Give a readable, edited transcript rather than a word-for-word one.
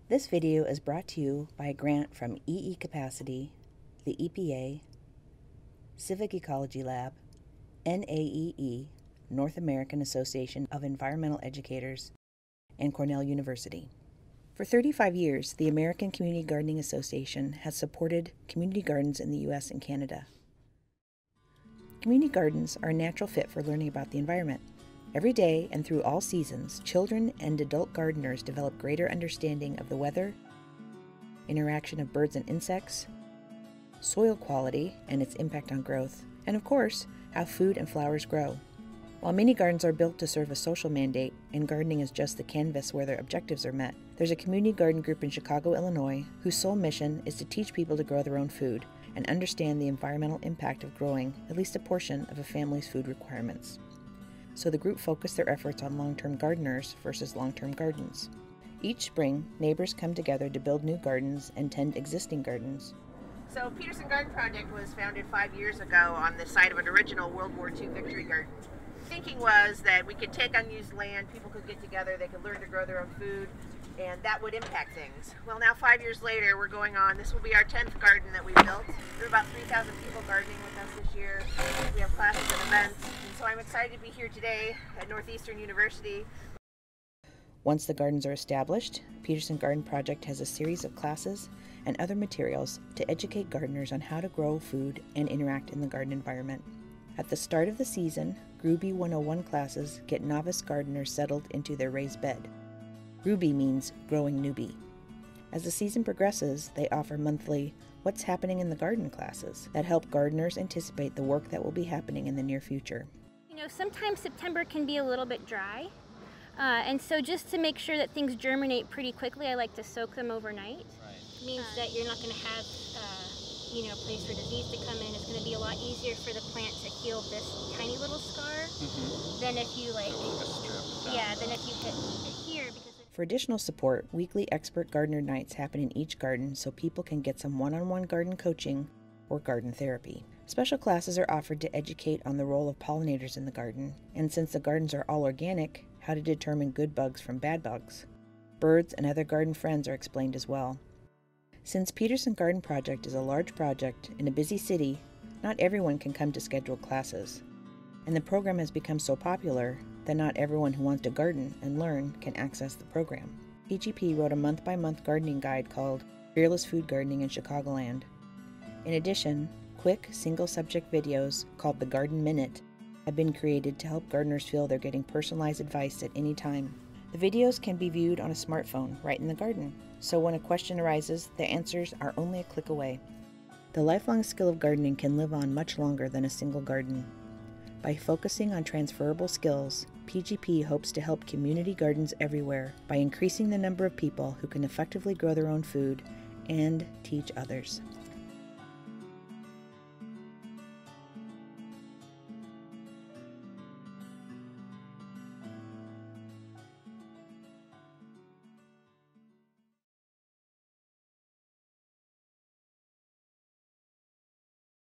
This video is brought to you by a grant from EE Capacity, the EPA, Civic Ecology Lab, NAEE, North American Association of Environmental Educators, and Cornell University. For 35 years, the American Community Gardening Association has supported community gardens in the U.S. and Canada. Community gardens are a natural fit for learning about the environment. Every day and through all seasons, children and adult gardeners develop greater understanding of the weather, interaction of birds and insects, soil quality and its impact on growth, and of course, how food and flowers grow. While many gardens are built to serve a social mandate, and gardening is just the canvas where their objectives are met, there's a community garden group in Chicago, Illinois, whose sole mission is to teach people to grow their own food and understand the environmental impact of growing at least a portion of a family's food requirements. So the group focused their efforts on long-term gardeners versus long-term gardens. Each spring, neighbors come together to build new gardens and tend existing gardens. So Peterson Garden Project was founded 5 years ago on the site of an original World War II victory garden. Thinking was that we could take unused land, people could get together, they could learn to grow their own food, and that would impact things. Well, now 5 years later, we're going on, this will be our 10th garden that we built. There are about 3,000 people gardening with us this year. We have classes and events, and so I'm excited to be here today at Northeastern University. Once the gardens are established, Peterson Garden Project has a series of classes and other materials to educate gardeners on how to grow food and interact in the garden environment. At the start of the season, Grewbie 101 classes get novice gardeners settled into their raised bed. Grewbie means growing newbie. As the season progresses, they offer monthly What's Happening in the Garden classes that help gardeners anticipate the work that will be happening in the near future. You know, sometimes September can be a little bit dry, and so just to make sure that things germinate pretty quickly, I like to soak them overnight. It means that you're not going to have a place for disease to come in. It's going to be a lot easier for the plant to heal this tiny little scar than if you than if you hit it here. For additional support, weekly expert gardener nights happen in each garden so people can get some one-on-one garden coaching or garden therapy. Special classes are offered to educate on the role of pollinators in the garden, and since the gardens are all organic, how to determine good bugs from bad bugs. Birds and other garden friends are explained as well. Since Peterson Garden Project is a large project in a busy city, not everyone can come to scheduled classes. And the program has become so popular that not everyone who wants to garden and learn can access the program. PGP wrote a month-by-month gardening guide called Fearless Food Gardening in Chicagoland. In addition, quick, single-subject videos called the Garden Minute have been created to help gardeners feel they're getting personalized advice at any time. The videos can be viewed on a smartphone right in the garden, so when a question arises, the answers are only a click away. The lifelong skill of gardening can live on much longer than a single garden. By focusing on transferable skills, PGP hopes to help community gardens everywhere by increasing the number of people who can effectively grow their own food and teach others.